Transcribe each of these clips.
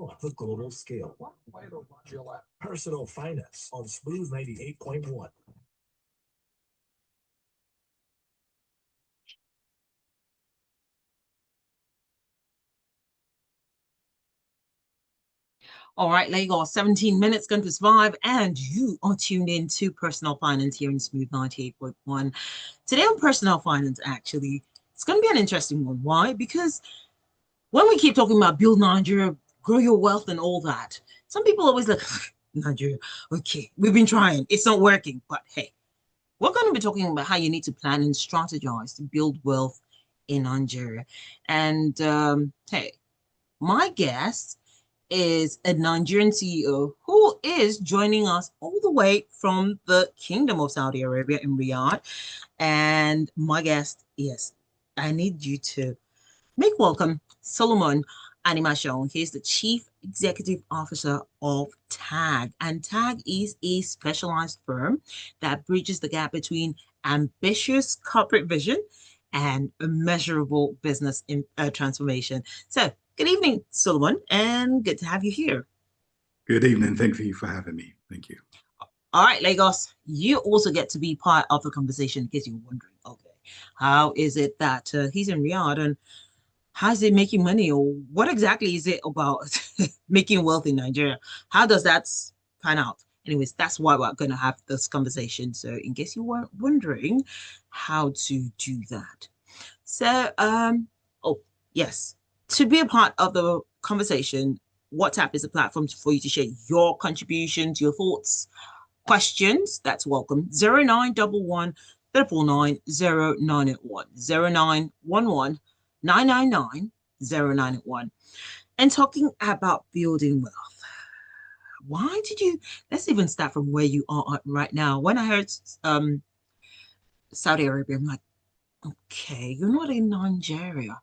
on the global scale. Personal finance on Smooth 98.1. All right, Lagos, 17 minutes going to survive, and you are tuned in to Personal Finance here in Smooth 98.1. Today on Personal Finance, actually, it's going to be an interesting one. Why? Because when we keep talking about build Nigeria, grow your wealth and all that, some people always like, Nigeria, okay, we've been trying, it's not working. But hey, we're going to be talking about how you need to plan and strategize to build wealth in Nigeria. And hey, my guest is a Nigerian CEO who is joining us all the way from the Kingdom of Saudi Arabia in Riyadh. And my guest, yes, I need you to make welcome Solomon Animashaun. He's the Chief Executive Officer of TAG. And TAG is a specialized firm that bridges the gap between ambitious corporate vision and a measurable business transformation. So, good evening, Solomon, and good to have you here. Good evening. Thank you for having me. Thank you. All right, Lagos, you also get to be part of the conversation in case you're wondering, okay, how is it that he's in Riyadh and how's it making money, or what exactly is it about making wealth in Nigeria? How does that pan out? Anyways, that's why we're going to have this conversation. So, in case you weren't wondering how to do that. So, oh, yes, to be a part of the conversation, WhatsApp is a platform for you to share your contributions, your thoughts, questions. That's welcome. 0911 999 0911 999 091. And talking about building wealth, why did you, let's even start from where you are right now. When I heard Saudi Arabia, I'm like, okay, you're not in Nigeria.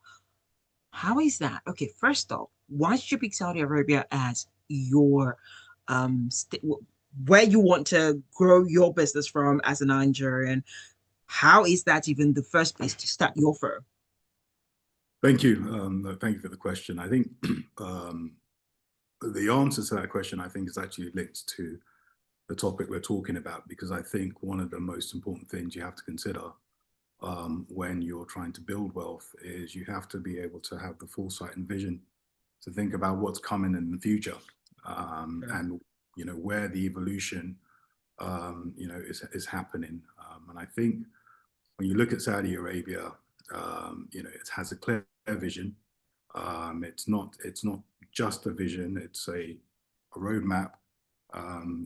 How is that? Okay, first off, why did you pick Saudi Arabia as your where you want to grow your business from as a Nigerian? How is that even the first place to start your firm? Thank you. Thank you for the question. I think the answer to that question, I think, is actually linked to the topic we're talking about, because I think one of the most important things you have to consider when you're trying to build wealth is you have to be able to have the foresight and vision to think about what's coming in the future, and where the evolution is happening. And I think when you look at Saudi Arabia, it has a clear vision. It's not just a vision; it's a roadmap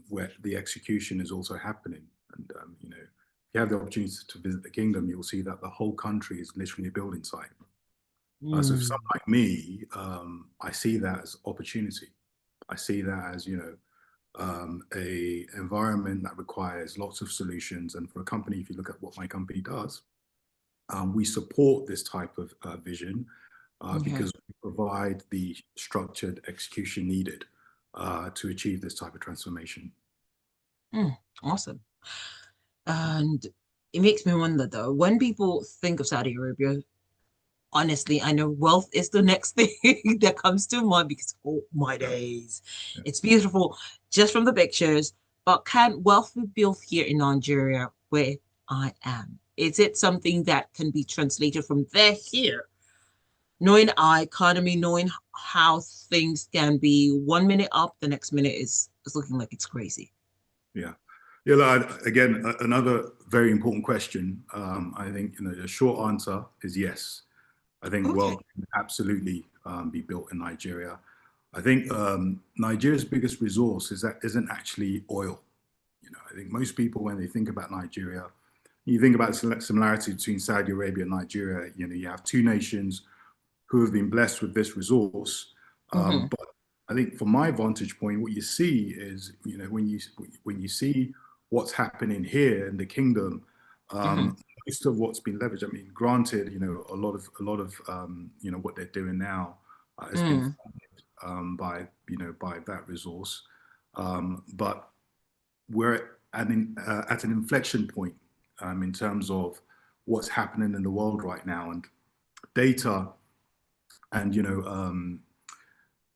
where the execution is also happening. And if you have the opportunity to visit the kingdom, you'll see that the whole country is literally a building site. So for someone like me, I see that as opportunity. I see that as a environment that requires lots of solutions. And for a company, if you look at what my company does, we support this type of vision because we provide the structured execution needed to achieve this type of transformation. Awesome. And it makes me wonder though, when people think of Saudi Arabia, honestly, I know wealth is the next thing that comes to mind because, oh my days, it's beautiful just from the pictures. But can wealth be built here in Nigeria where I am? Is it something that can be translated from there here? Knowing our economy, knowing how things can be 1 minute up, the next minute is looking like it's crazy. Yeah. Again, another very important question. I think the short answer is yes. I think wealth can absolutely be built in Nigeria. I think Nigeria's biggest resource isn't actually oil. I think most people, when they think about Nigeria, you think about the similarity between Saudi Arabia and Nigeria. You have two nations who have been blessed with this resource. But I think from my vantage point, what you see is, when you see what's happening here in the kingdom, most of what's been leveraged. I mean, granted, a lot of what they're doing now has been funded by that resource, but we're at an inflection point in terms of what's happening in the world right now, and data and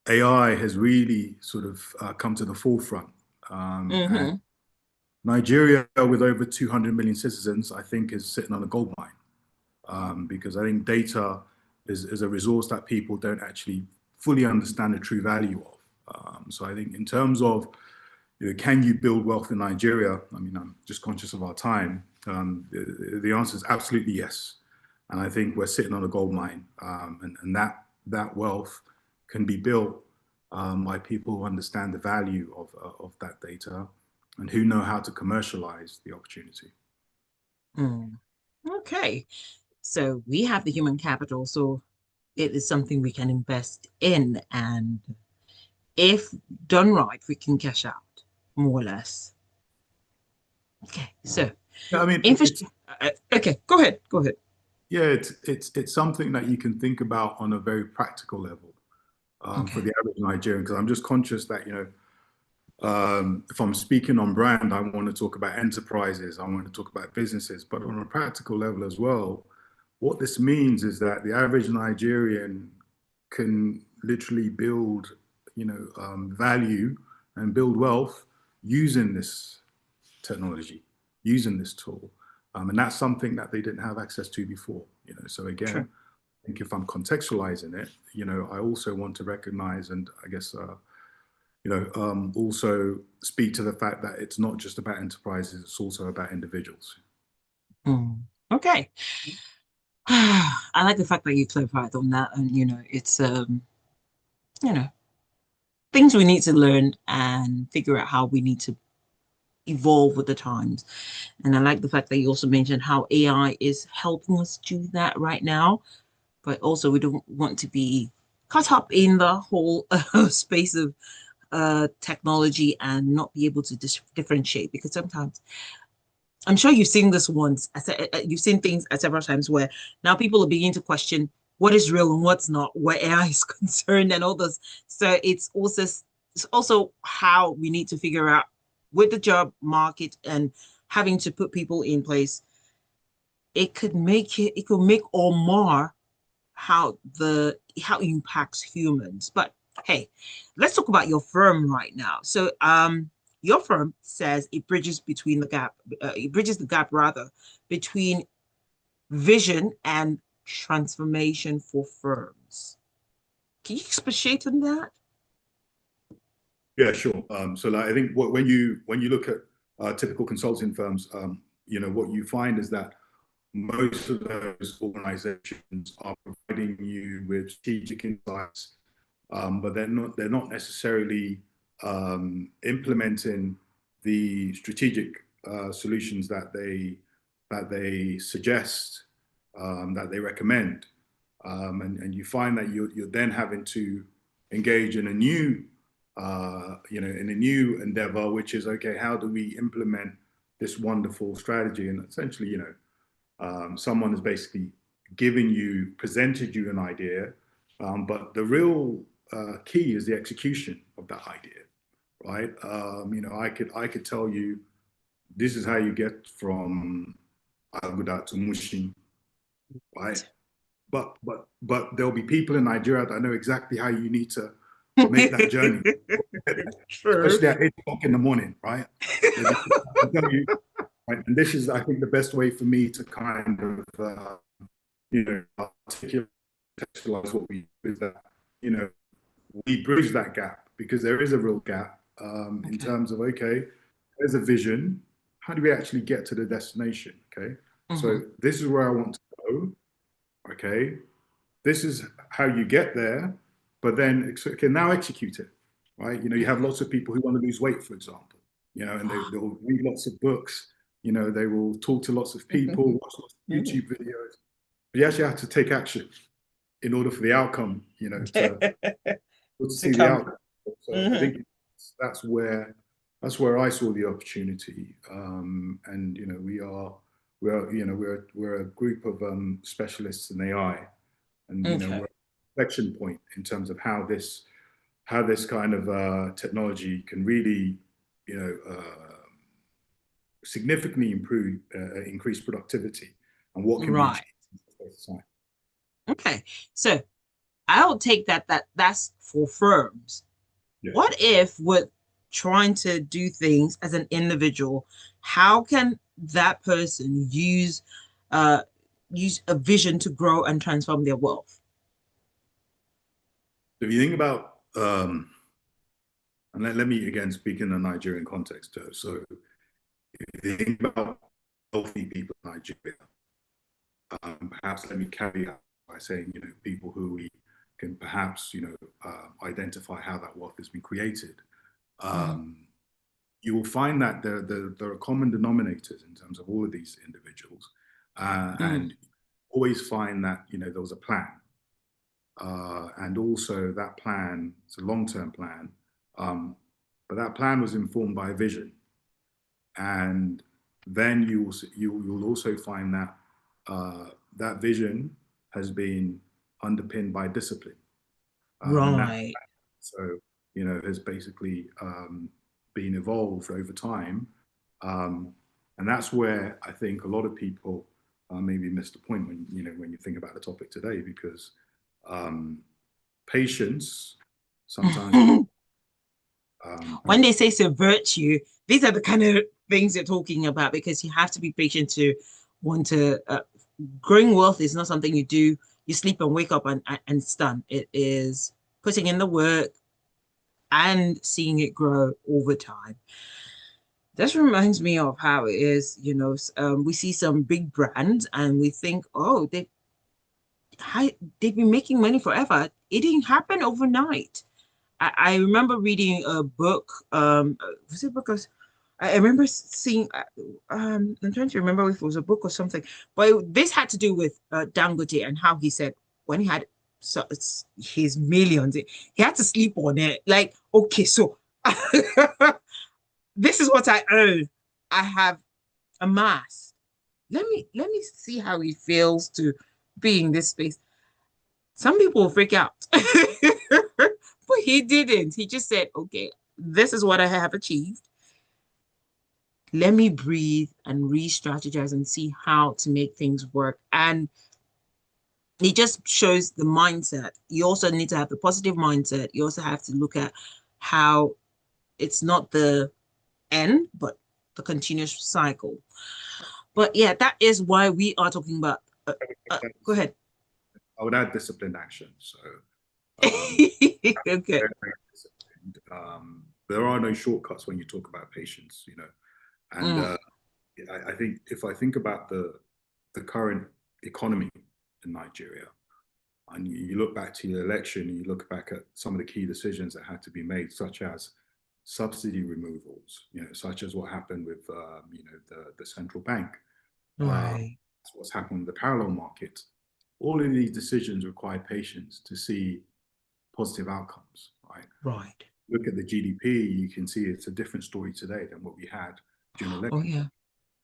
AI has really sort of come to the forefront. And Nigeria, with over 200 million citizens, I think is sitting on a gold mine, because I think data is a resource that people don't actually fully understand the true value of. So I think in terms of, can you build wealth in Nigeria? I mean, I'm just conscious of our time. The answer is absolutely yes. And I think we're sitting on a gold mine, and that wealth can be built by people who understand the value of that data and who know how to commercialize the opportunity. Okay, so we have the human capital, so it is something we can invest in, and if done right, we can cash out, more or less. Okay, so Yeah, I mean, infrastructure. Okay, go ahead. Go ahead. yeah, it's something that you can think about on a very practical level for Okay. the average Nigerian. Because I'm just conscious that if I'm speaking on brand, I want to talk about enterprises, I want to talk about businesses, but on a practical level as well, what this means is that the average Nigerian can literally build, value and build wealth using this technology, using this tool. And that's something that they didn't have access to before, So again, True. I think if I'm contextualizing it, I also want to recognize and I guess, also speak to the fact that it's not just about enterprises, it's also about individuals. Okay. I like the fact that you clarified on that, and it's you know, things we need to learn and figure out how we need to evolve with the times. And I like the fact that you also mentioned how AI is helping us do that right now, but also we don't want to be caught up in the whole space of technology and not be able to differentiate, because sometimes I'm sure you've seen this once. You've seen things at several times where now people are beginning to question what is real and what's not, where AI is concerned, and all this. So it's also how we need to figure out with the job market and having to put people in place. It could make or mar how it impacts humans. But hey, let's talk about your firm right now. So your firm says it bridges the gap rather between vision and transformation for firms. Can you expatiate on that? Yeah, sure. So like, I think when you look at typical consulting firms, what you find is that most of those organizations are providing you with strategic insights, but they're not necessarily implementing the strategic solutions that they suggest, that they recommend, and you find that you're then having to engage in a new endeavor, which is, okay, how do we implement this wonderful strategy? And essentially, someone has basically presented you an idea, but the real key is the execution of that idea, right? I could tell you this is how you get from Aguda to Mushin, right? But there'll be people in Nigeria that know exactly how you need to make that journey, True. especially at 8 o'clock in the morning, right? I tell you, right? And this is, I think, the best way for me to kind of, articulate, contextualize what we do is that, we bridge that gap, because there is a real gap in terms of, okay, there's a vision. How do we actually get to the destination? Okay. So this is where I want to go. Okay. This is how you get there, but then, okay, now execute it, right? You have lots of people who want to lose weight, for example, and they'll read lots of books, they will talk to lots of people, watch lots of YouTube videos. But you actually have to take action in order for the outcome, to To see the come. outcome. So I think that's where I saw the opportunity. And we're a group of specialists in AI, and Okay. we're a inflection point in terms of how this kind of technology can really significantly increase productivity and what can be Right. achieved in this space of time. Okay. So I'll take that's for firms. Yeah. What if we're trying to do things as an individual? How can that person use a vision to grow and transform their wealth? If you think about, and let me again speak in a Nigerian context. So if you think about healthy people in Nigeria, perhaps let me caveat by saying, people who we can perhaps, identify how that wealth has been created. You will find that there are common denominators in terms of all of these individuals, and always find that there was a plan, and also that plan, it's a long-term plan, but that plan was informed by a vision, and then you'll also find that that vision has been underpinned by discipline, and that Right. so has basically been evolved over time, and that's where I think a lot of people maybe miss the point when you think about the topic today, because patience sometimes When they say it's a virtue, these are the kind of things they're talking about, because you have to be patient to want to. Growing wealth is not something you do, you sleep and wake up and it's done. It is putting in the work and seeing it grow over time. This reminds me of how it is, we see some big brands and we think, oh, they've been making money forever. It didn't happen overnight. I remember reading a book. Was it a book? I remember seeing. I'm trying to remember if it was a book or something. But this had to do with Dangote and how he said when he had his millions, he had to sleep on it. Like, okay, so this is what I earn. I have amassed. Let me see how he feels to be in this space. Some people will freak out. But he didn't. He just said, okay, this is what I have achieved. Let me breathe and re-strategize and see how to make things work. And it just shows the mindset. You also need to have the positive mindset. You also have to look at how it's not the end, but the continuous cycle. But yeah, that is why we are talking about. Go ahead. I would add disciplined action. So Okay. There are no shortcuts when you talk about patience, and I think if I think about the current economy in Nigeria, and you look back to the election and you look back at some of the key decisions that had to be made, such as subsidy removals, such as what happened with the central bank, Right. what's happened with the parallel market. All of these decisions require patience to see positive outcomes, right? Right. Look at the GDP, you can see it's a different story today than what we had during election. Oh, yeah.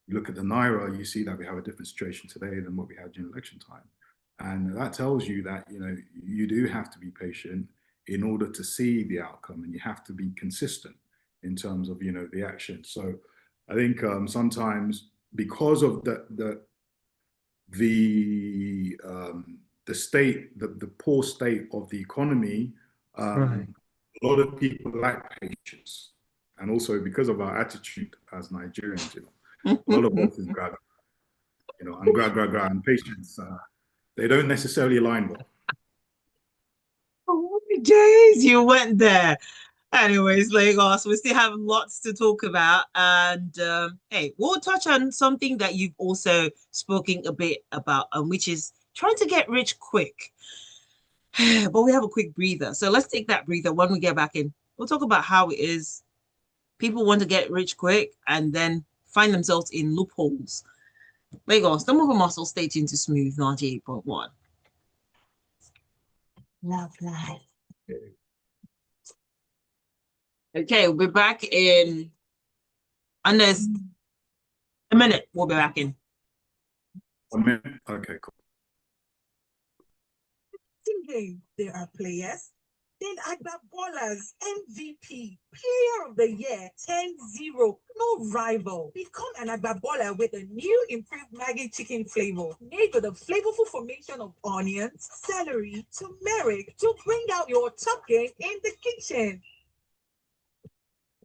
You look at the Naira, you see that we have a different situation today than what we had during election time. And that tells you that, you do have to be patient in order to see the outcome, and you have to be consistent in terms of, the action. So I think sometimes because of the state, the poor state of the economy, Right. a lot of people lack patience, and also because of our attitude as Nigerians, a lot of us is grab, and grab, and patience. They don't necessarily align well. Oh, Jays, you went there. Anyways, Lagos, we still have lots to talk about. And hey, we'll touch on something that you've also spoken a bit about, which is trying to get rich quick. But we have a quick breather. So let's take that breather. When we get back in, we'll talk about how it is people want to get rich quick and then find themselves in loopholes. Lagos, don't move a muscle. Stay tuned to Smooth 98.1. Love life. Okay, we'll be back in under a minute. We'll be back in. A minute? Okay, cool. There are players Then Agbabolas, MVP, Player of the Year, 10-0, no rival. Become an Agbabola with a new improved Maggi chicken flavor, made with a flavorful formation of onions, celery, turmeric to bring out your top game in the kitchen.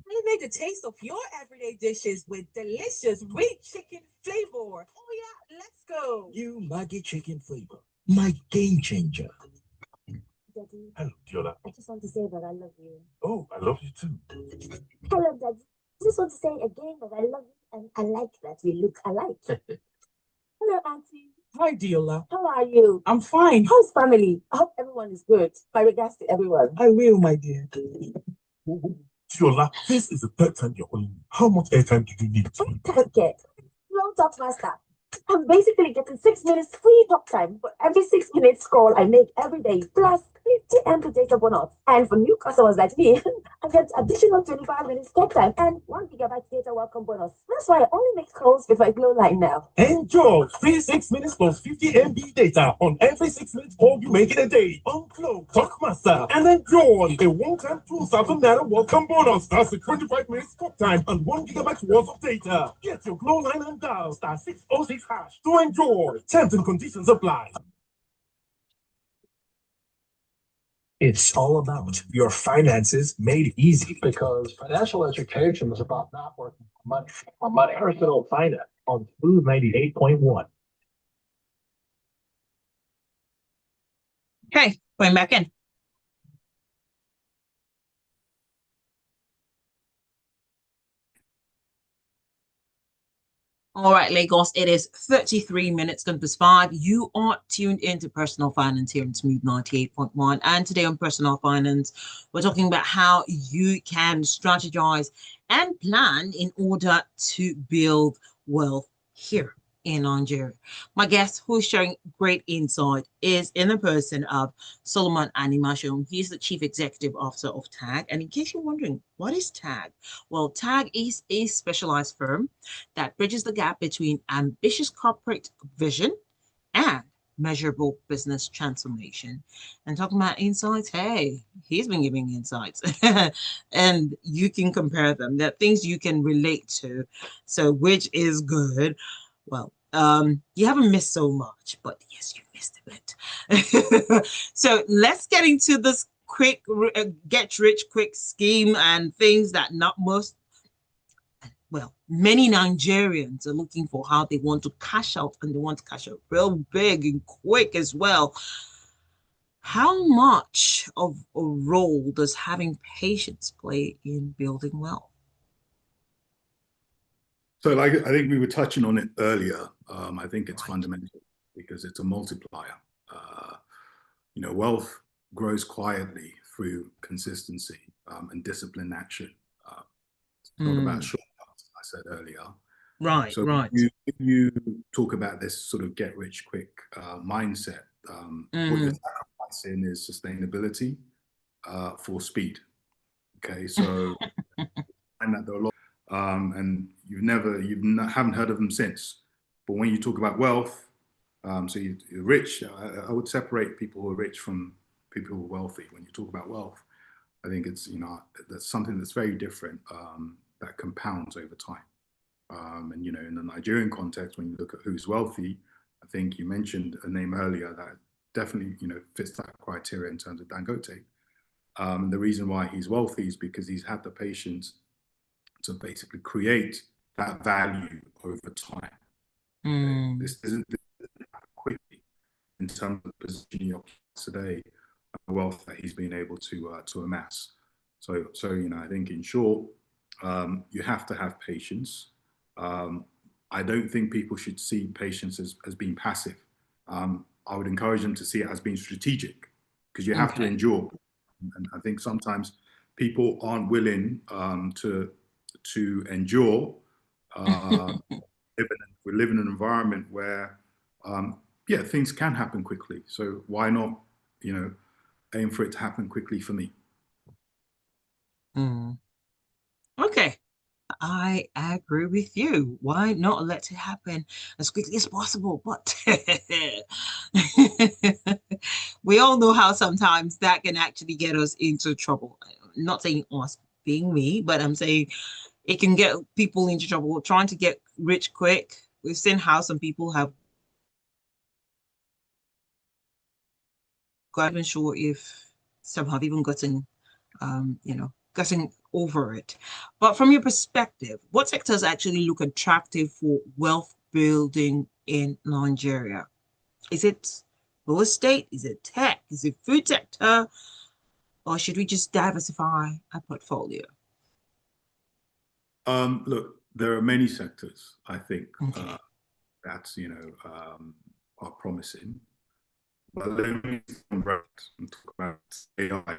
Elevate the taste of your everyday dishes with delicious, rich chicken flavor. Oh yeah, let's go. New Maggi chicken flavor, my game changer. Daddy, Hello, Diola. I just want to say that I love you. Oh, I love you too. Hello, Daddy. I just want to say again that I love you and I like that we look alike. Hello, Auntie. Hi, Diola. How are you? I'm fine. How's family? I hope everyone is good. My regards to everyone. I will, my dear. Diola, this is the third time you're calling me. How much airtime do you need? Okay. Well, Talk Master. I'm basically getting 6 minutes free talk time for every 6 minutes call I make every day, plus 50 MB data bonus. And for new customers like me, I get additional 25 minutes talk time and 1 GB data welcome bonus. That's why I only make calls if I glow line now. Enjoy free 6 minutes plus 50 MB data on every 6 minutes call you make in a day. Uncloak, Talkmaster, and enjoy a one-time 2,000 naira welcome bonus. That's a 25 minutes talk time and 1 GB worth of data. Get your glow line and dial *606# to enjoy. Terms and conditions apply. It's all about your finances made easy, because financial education is about not working for money. For money, personal finance on Smooth 98.1. Okay, going back in. All right, Lagos, it is 33 minutes gone past 5. You are tuned into Personal Finance here in Smooth 98.1. And today on Personal Finance, we're talking about how you can strategize and plan in order to build wealth here in Nigeria. My guest, who is sharing great insight, is in the person of Solomon Animashaun. He's the Chief Executive Officer of TAG. And in case you're wondering, what is TAG? Well, TAG is a specialized firm that bridges the gap between ambitious corporate vision and measurable business transformation. And talking about insights, hey, he's been giving insights and you can compare them. There are things you can relate to. So which is good. Well, you haven't missed so much, but yes, you missed a bit. So let's get into this quick get rich quick scheme and things that not most, well, many Nigerians are looking for, how they want to cash out, and they want to cash out real big and quick as well. How much of a role does having patience play in building wealth? So like, I think we were touching on it earlier. I think it's fundamental because it's a multiplier. Wealth grows quietly through consistency and disciplined action. It's not about shortcuts, I said earlier. Right, so right. If you talk about this sort of get rich quick mindset, what you're sacrificing is sustainability for speed. Okay, so and that there are a lot, and haven't heard of them since. But when you talk about wealth, so you're rich. I would separate people who are rich from people who are wealthy. When you talk about wealth, I think it's that's something that's very different, that compounds over time. And in the Nigerian context, when you look at who's wealthy, I think you mentioned a name earlier that definitely fits that criteria in terms of Dangote. The reason why he's wealthy is because he's had the patience to basically create that value over time. Okay? This isn't quickly in terms of positioning your today, the wealth that he's been able to amass. So I think in short, you have to have patience. I don't think people should see patience as being passive. I would encourage them to see it as being strategic, because you have to endure. And I think sometimes people aren't willing to endure. We live in an environment where, things can happen quickly. So why not, aim for it to happen quickly for me? Okay. I agree with you. Why not let it happen as quickly as possible? But we all know how sometimes that can actually get us into trouble. I'm not saying us being me, but I'm saying it can get people into trouble trying to get rich quick. We've seen how some people have got even sure if some have even gotten, getting over it. But from your perspective, what sectors actually look attractive for wealth building in Nigeria? Is it real estate? Is it tech? Is it food sector? Or should we just diversify our portfolio? Look, there are many sectors, I think, Okay. that, are promising. But let me come back and talk about AI.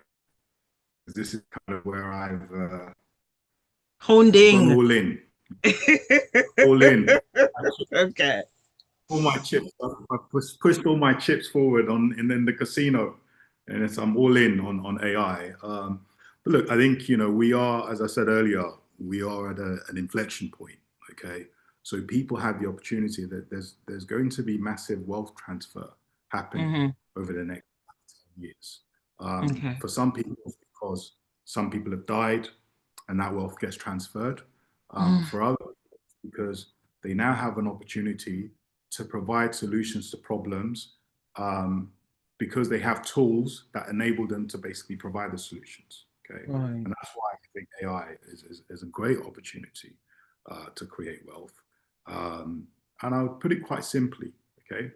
This is kind of where Honed I've gone in. all in. All in. Okay. All my chips. I've pushed all my chips forward and then the casino, and I'm all in on AI. But look, I think we are, as I said earlier, we are at an inflection point. Okay, so people have the opportunity that there's going to be massive wealth transfer happening over the next 10 years. Okay. For some people, because some people have died, and that wealth gets transferred. For others, because they now have an opportunity to provide solutions to problems, because they have tools that enable them to basically provide the solutions. Okay, Right. and that's why I think AI is a great opportunity to create wealth. And I'll put it quite simply. Okay,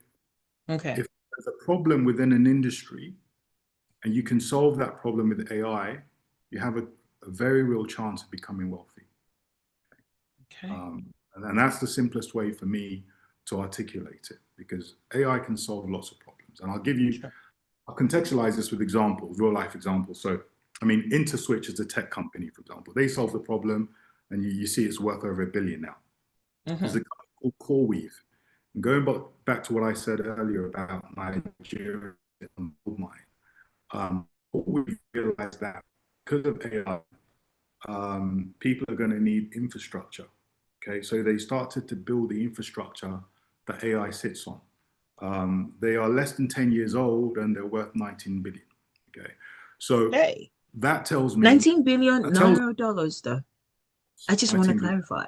Okay. if there's a problem within an industry and you can solve that problem with AI, you have a very real chance of becoming wealthy. Okay. And that's the simplest way for me to articulate it, because AI can solve lots of problems. And I'll contextualize this with examples, real life examples. So, I mean, InterSwitch is a tech company, for example. They solve the problem, and you see it's worth over $1 billion now. There's a company called CoreWeave. And going back to what I said earlier about Nigeria and gold mine, we realized that because of AI, people are going to need infrastructure. Okay, so they started to build the infrastructure that AI sits on. They are less than 10 years old and they're worth 19 billion. Okay, so that tells me 19 billion Naira dollars, though. I just want to clarify.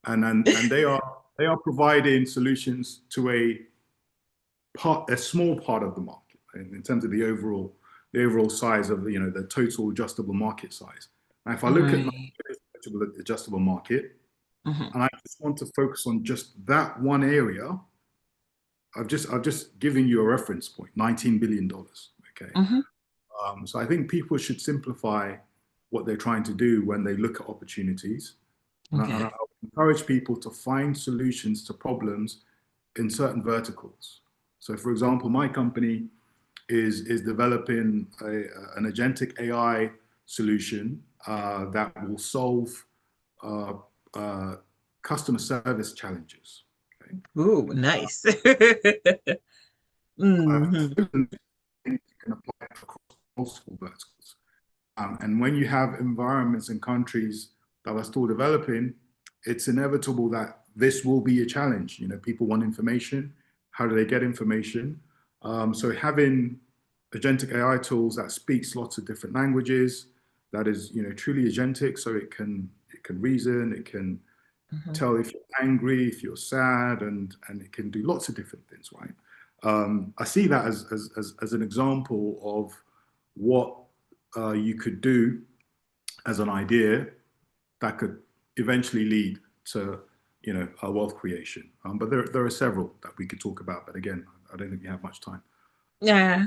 And they are providing solutions to a small part of the market in terms of the overall size of the total adjustable market size. Now, if I look at the adjustable market, and I just want to focus on just that one area, I've just given you a reference point, $19 billion. Okay, so I think people should simplify what they're trying to do when they look at opportunities. And I encourage people to find solutions to problems in certain verticals. So, for example, my company is developing an agentic AI solution that will solve customer service challenges. Okay? Ooh, nice. You can apply it across multiple verticals. And when you have environments and countries that are still developing, it's inevitable that this will be a challenge. People want information. How do they get information? So having agentic AI tools that speaks lots of different languages, that is, truly agentic, so it can reason, it can tell if you're angry, if you're sad, and it can do lots of different things, right? I see that as an example of what you could do as an idea that could eventually lead to a wealth creation. But there are several that we could talk about. But again, I don't think we have much time. Yeah,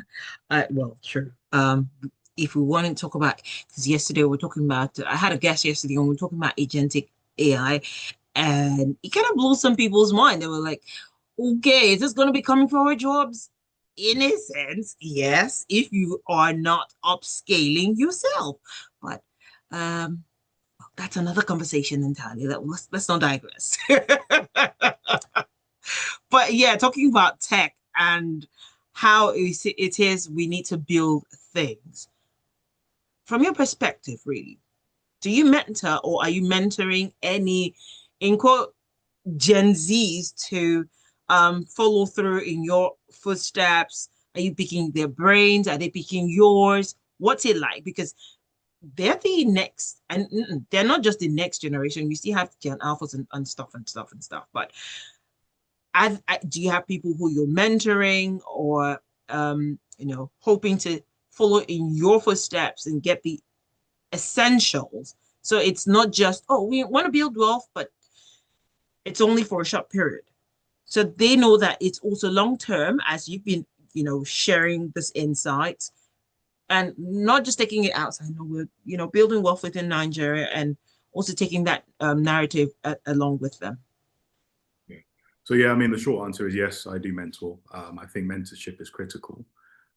well, true. If we want to talk about, because yesterday we were talking about, I had a guest yesterday and we were talking about agentic AI, and it kind of blew some people's mind. They were like, okay, is this going to be coming for our jobs? In a sense, yes, if you are not upscaling yourself. But that's another conversation entirely. Let's not digress. But yeah, talking about tech and how it is we need to build things. From your perspective, really, do you mentor or are you mentoring any, in quote, Gen Zs to follow through in your footsteps? Are you picking their brains? Are they picking yours? What's it like? Because they're the next, and they're not just the next generation. You still have Gen Alphas and stuff and stuff and stuff. But do you have people who you're mentoring or hoping to follow in your footsteps and get the essentials? So it's not just, oh, we want to build wealth, but it's only for a short period. So they know that it's also long term, as you've been, sharing this insight and not just taking it outside. No, we're, building wealth within Nigeria and also taking that narrative along with them. Yeah. So yeah, I mean, the short answer is yes, I do mentor. I think mentorship is critical.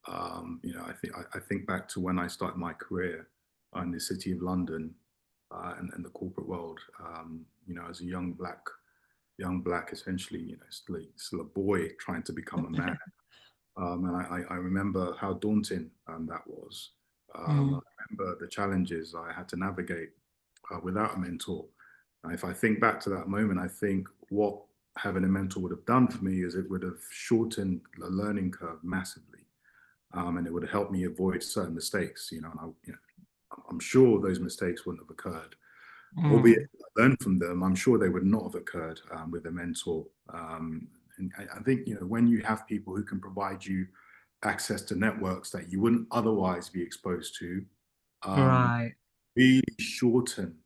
I think back to when I started my career in the city of London and the corporate world. As a young black, essentially, still a boy trying to become a man. And I remember how daunting that was. I remember the challenges I had to navigate without a mentor. And if I think back to that moment, I think what having a mentor would have done for me is it would have shortened the learning curve massively. And it would have helped me avoid certain mistakes, and I'm sure those mistakes wouldn't have occurred. Albeit I learned from them, I'm sure they would not have occurred with a mentor. And I think, when you have people who can provide you access to networks that you wouldn't otherwise be exposed to, Right. really shorten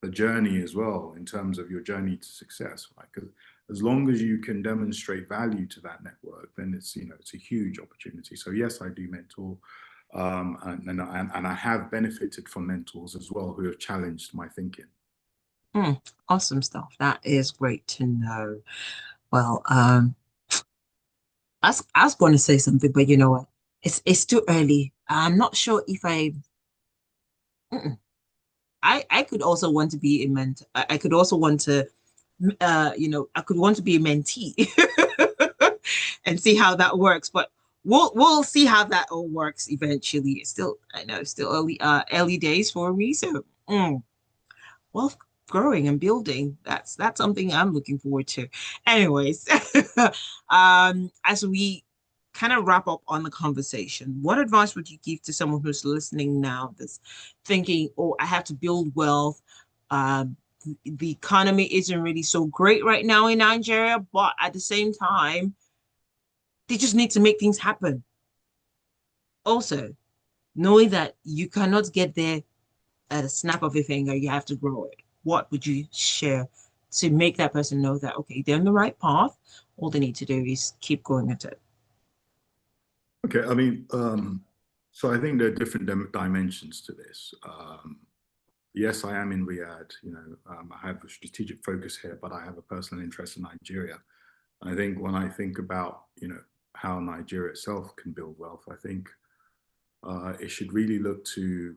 the journey as well in terms of your journey to success, right? Because as long as you can demonstrate value to that network, then it's a huge opportunity. So yes, I do mentor, and I have benefited from mentors as well who have challenged my thinking. Awesome stuff. That is great to know. Well, I was going to say something, but you know what? It's too early. I'm not sure if I could also want to be a mentor. I could also want to, I could want to be a mentee and see how that works. But we'll see how that all works eventually. I know it's still early days for me. So, well, growing and building, that's something I'm looking forward to. Anyways, as we kind of wrap up on the conversation, what advice would you give to someone who's listening now that's thinking, oh, I have to build wealth? The economy isn't really so great right now in Nigeria, but at the same time, they just need to make things happen. Also, knowing that you cannot get there at a snap of a finger, you have to grow it. What would you share to make that person know that, okay, they're on the right path? All they need to do is keep going at it. Okay, I mean, so I think there are different dimensions to this. Yes, I am in Riyadh. I have a strategic focus here, but I have a personal interest in Nigeria. And I think when I think about, how Nigeria itself can build wealth, I think it should really look to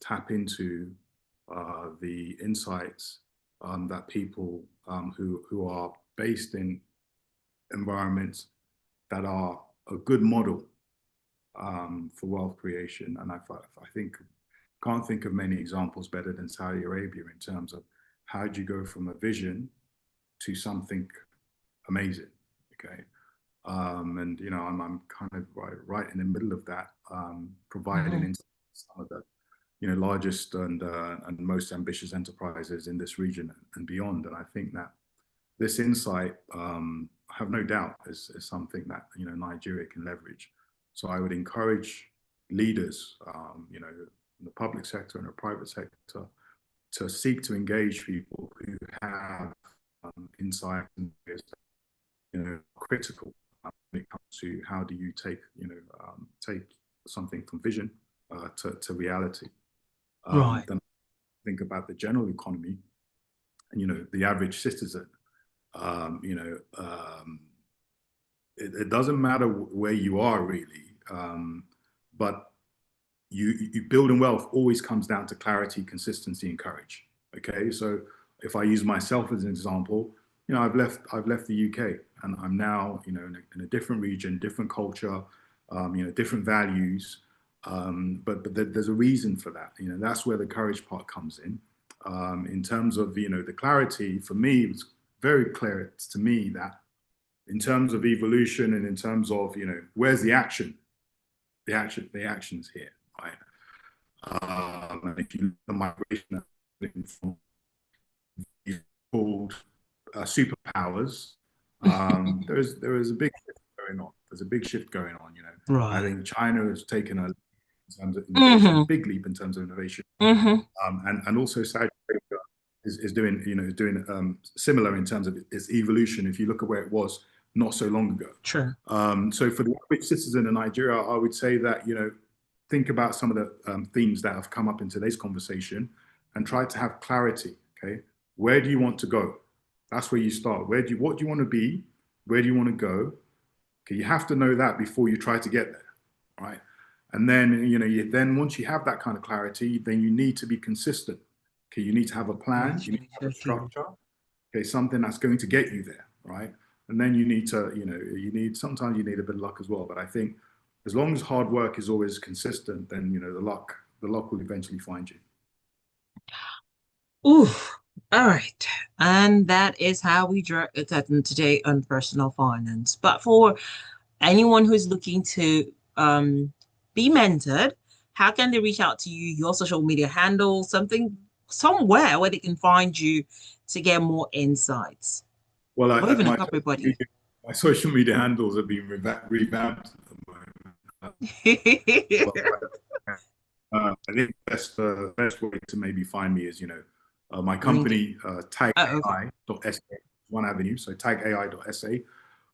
tap into the insights that people who are based in environments that are a good model for wealth creation. And I can't think of many examples better than Saudi Arabia in terms of how do you go from a vision to something amazing. Okay. And I'm kind of right in the middle of that, providing some of the largest and most ambitious enterprises in this region and beyond. And I think that this insight, I have no doubt, is something that Nigeria can leverage. So I would encourage leaders, in the public sector and the private sector, to seek to engage people who have insight and critical when it comes to how do you take something from vision to reality. Right. Then think about the general economy and the average citizen. It doesn't matter where you are really, but you building wealth always comes down to clarity, consistency, and courage. Okay, so if I use myself as an example, I've left the UK and I'm now in a different region, different culture, different values. But there's a reason for that. That's where the courage part comes in terms of the clarity. For me, it was very clear to me that in terms of evolution and in terms of, you know, where's the action? The action's here, right? And if you look at the migration from called superpowers, there is a big shift going on. There's a big shift going on, you know. Right. I think China has taken a innovation, big leap in terms of innovation, and also Saudi Arabia is doing, you know, similar in terms of its evolution. If you look at where it was not so long ago. True. So for the average citizen in Nigeria, I would say that, you know, think about some of the themes that have come up in today's conversation and try to have clarity. Okay, where do you want to go? That's where you start. What do you want to be? Where do you want to go? Okay, you have to know that before you try to get there, right? And then, you know, then once you have that kind of clarity, then you need to be consistent. Okay, you need to have a plan, you need to have a structure, okay, something that's going to get you there, right? And then you need to, you know, sometimes you need a bit of luck as well. But I think as long as hard work is always consistent, then, you know, the luck will eventually find you. Ooh, all right. And that is how we draw it today on personal finance. But for anyone who's looking to be mentored, how can they reach out to you? Your social media handle, somewhere where they can find you to get more insights. Well, or even a couple buddy. My social media handles have been revamped at the moment. I think the best way to maybe find me is, you know, my company, tagai.sa, one avenue, so tagai.sa.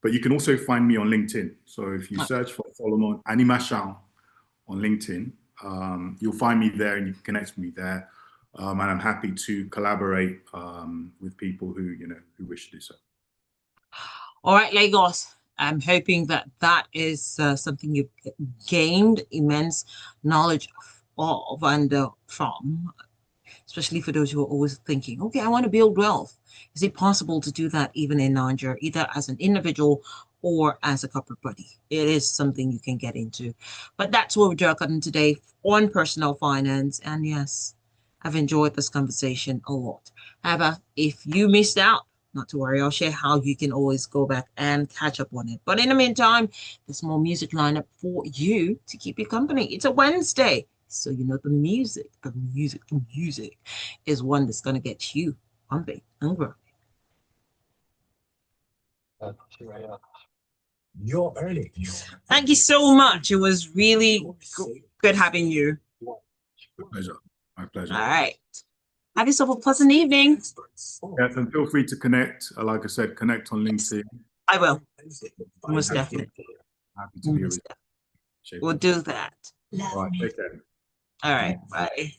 But you can also find me on LinkedIn. So if you search for Solomon Animashaun on LinkedIn, you'll find me there and you can connect with me there. And I'm happy to collaborate with people who, you know, who wish to do so. All right, Lagos. I'm hoping that is something you've gained immense knowledge of and from, especially for those who are always thinking, okay, I want to build wealth. Is it possible to do that even in Nigeria, either as an individual or as a corporate body? It is something you can get into. But that's what we're talking today on personal finance. And yes, I've enjoyed this conversation a lot. However, if you missed out, not to worry, I'll share how you can always go back and catch up on it. But in the meantime, there's more music lineup for you to keep you company. It's a Wednesday, so you know the music is one that's going to get you pumping and growing. Your earning. Thank you so much. It was really good having you. My pleasure. My pleasure. All right. Have yourself a pleasant evening. Yes, and feel free to connect. Like I said, connect on LinkedIn. I will. Most definitely. Happy to be with you. We'll do that. All right, take care. All right. Bye.